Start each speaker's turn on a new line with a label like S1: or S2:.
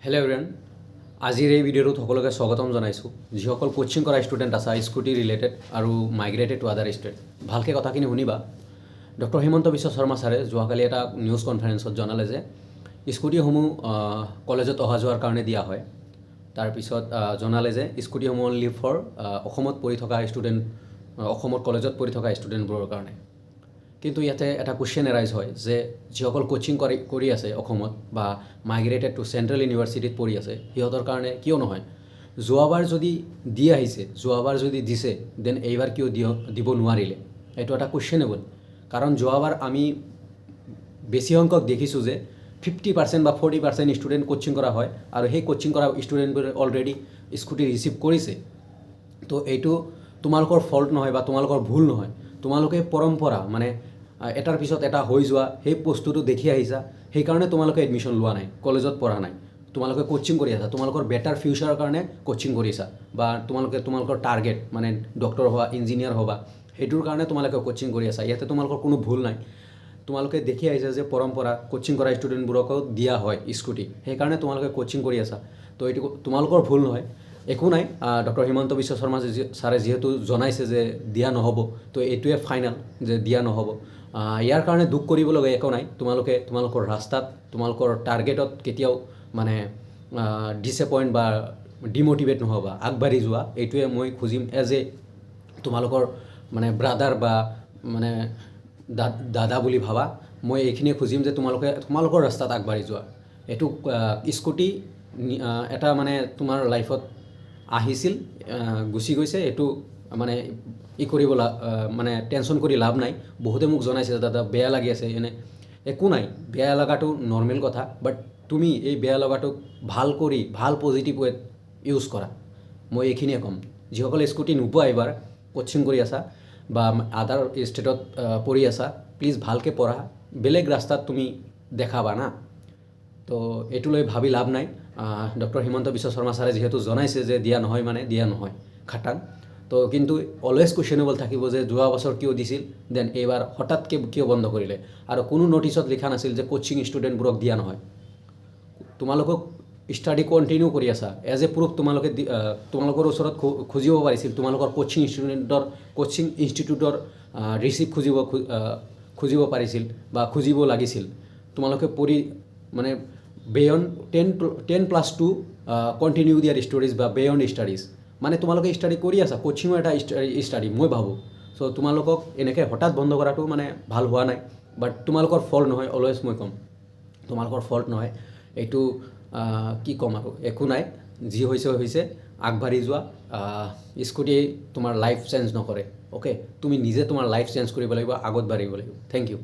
S1: Hello' everyone, আজিৰ এই ভিডিঅ'টোত সকলোকে স্বাগতম জনাইছোঁ। যিসকল কোচিং কৰা ষ্টুডেণ্ট আছা স্কুটি ৰিলেটেড আৰু মাইগ্ৰেটেড টু আদাৰ ষ্টেট, ভালকৈ কথাখিনি শুনিবা। ডক্টৰ হিমন্ত বিশ্ব শৰ্মা ছাৰে যোৱাকালি এটা নিউজ কনফাৰেন্সত জনালে যে স্কুটিসমূহ কলেজত অহা যোৱাৰ কাৰণে দিয়া হয়। তাৰপিছত জনালে যে স্কুটিসমূহ অনলি ফৰ অসমত পঢ়ি থকা ষ্টুডেণ্ট, অসমত কলেজত পঢ়ি থকা ষ্টুডেণ্টবোৰৰ কাৰণে। কিন্তু ইয়াতে এটা কুৱেশ্যন এৰাইজ হয় যে যিসকল কোচিং কৰি আছে অসমত বা মাইগ্ৰেটেড টু চেণ্ট্ৰেল ইউনিভাৰ্চিটিত পঢ়ি আছে, সিহঁতৰ কাৰণে কিয় নহয়? যোৱাবাৰ যদি দি আহিছে, যোৱাবাৰ যদি দিছে, দেন এইবাৰ কিয় দিব নোৱাৰিলে? এইটো এটা কুৱেশ্যনেবল। কাৰণ যোৱাবাৰ আমি বেছি সংখ্যক দেখিছোঁ যে 50% বা 40% ষ্টুডেণ্ট কোচিং কৰা হয়, আৰু সেই কোচিং কৰা ষ্টুডেণ্টবোৰে অলৰেডি স্কুটি ৰিচিভ কৰিছে। তো এইটো তোমালোকৰ ফল্ট নহয় বা তোমালোকৰ ভুল নহয়। তোমালোকে পৰম্পৰা মানে এটাৰ পিছত এটা হৈ যোৱা সেই বস্তুটো দেখি আহিছা, সেইকাৰণে তোমালোকে এডমিশ্যন লোৱা নাই, কলেজত পঢ়া নাই, তোমালোকে কোচিং কৰি আছা, তোমালোকৰ বেটাৰ ফিউচাৰৰ কাৰণে কোচিং কৰিছা, বা তোমালোকৰ টাৰ্গেট মানে ডক্টৰ হোৱা, ইঞ্জিনিয়াৰ হ'বা, সেইটোৰ কাৰণে তোমালোকে কোচিং কৰি আছা। ইয়াতে তোমালোকৰ কোনো ভুল নাই। তোমালোকে দেখি আহিছা যে পৰম্পৰা কোচিং কৰা ষ্টুডেণ্টবোৰকো দিয়া হয় স্কুটি, সেইকাৰণে তোমালোকে কোচিং কৰি আছা। তো এইটো তোমালোকৰ ভুল নহয়, একো নাই। ডক্টৰ হিমন্ত বিশ্ব শৰ্মা ছাৰে যিহেতু জনাইছে যে দিয়া নহ'ব, তো এইটোৱে ফাইনেল যে দিয়া নহ'ব। ইয়াৰ কাৰণে দুখ কৰিবলগীয়া একো নাই। তোমালোকৰ ৰাস্তাত, তোমালোকৰ টাৰ্গেটত কেতিয়াও মানে ডিছএপইণ্ট বা ডিম'টিভেট নহ'বা, আগবাঢ়ি যোৱা। এইটোৱে মই খুজিম এজ এ তোমালোকৰ মানে ব্ৰাদাৰ বা মানে দাদা বুলি ভাবা। মই এইখিনিয়ে খুজিম যে তোমালোকৰ ৰাস্তাত আগবাঢ়ি যোৱা। এইটো স্কুটি এটা মানে তোমাৰ লাইফত আহিছিল, গুচি গৈছে, এইটো মানে মানে টেনশ্যন কৰি লাভ নাই। বহুতে মোক জনাইছে দাদা বেয়া লাগি আছে, একো নাই, বেয়া লগাটো নৰ্মেল কথা। বাট তুমি এই বেয়া লগাটোক ভাল পজিটিভ ৱেত ইউজ কৰা। মই এইখিনিয়ে ক'ম। যিসকলে স্কুটি নোপোৱা এইবাৰ কোচিং কৰি আছা বা আদাৰ ষ্টেটত পঢ়ি আছা, প্লিজ ভালকৈ পঢ়া। বেলেগ ৰাস্তাত তুমি দেখাবা না। তো এইটো লৈ ভাবি লাভ নাই। ডক্টৰ হিমন্ত বিশ্ব শৰ্মা ছাৰে যিহেতু জনাইছে যে দিয়া নহয়, মানে দিয়া নহয় খাটাং। তো কিন্তু অলৱেজ কুৱেশ্যনেবল থাকিব যে যোৱা বছৰ কিয় দিছিল, দেন এইবাৰ হঠাৎকৈ কিয় বন্ধ কৰিলে। আৰু কোনো নটিচত লিখা নাছিল যে কোচিং ষ্টুডেণ্টবোৰক দিয়া নহয়। তোমালোকক ষ্টাডি কণ্টিনিউ কৰি আছা, এজ এ প্ৰুফ তোমালোকৰ ওচৰত খুজিব পাৰিছিল তোমালোকৰ কোচিং ইনষ্টিটিউটৰ ৰিচিপ্ট খুজিব পাৰিছিল বা খুজিব লাগিছিল। তোমালোকে পঢ়ি মানে বিয়ণ্ড 10+2 কণ্টিনিউ দিয়াৰ ষ্টডিজ বা বিয়ণ্ড ষ্টাডিজ, মানে তোমালোকে ষ্টাডি কৰি আছা, কোচিঙো এটা ষ্টাডি মই ভাবোঁ। চ' তোমালোকক এনেকৈ হঠাৎ বন্ধ কৰাটো মানে ভাল হোৱা নাই। বাট তোমালোকৰ ফল্ট নহয়, অলৱেজ মই ক'ম তোমালোকৰ ফল্ট নহয়। এইটো কি ক'ম আৰু, একো নাই, যি হৈছে আগবাঢ়ি যোৱা। স্কুটিয়ে তোমাৰ লাইফ চেঞ্জ নকৰে, অ'কে? তুমি নিজে তোমাৰ লাইফ চেঞ্জ কৰিব লাগিব, আগত বাঢ়িব লাগিব। Thank U.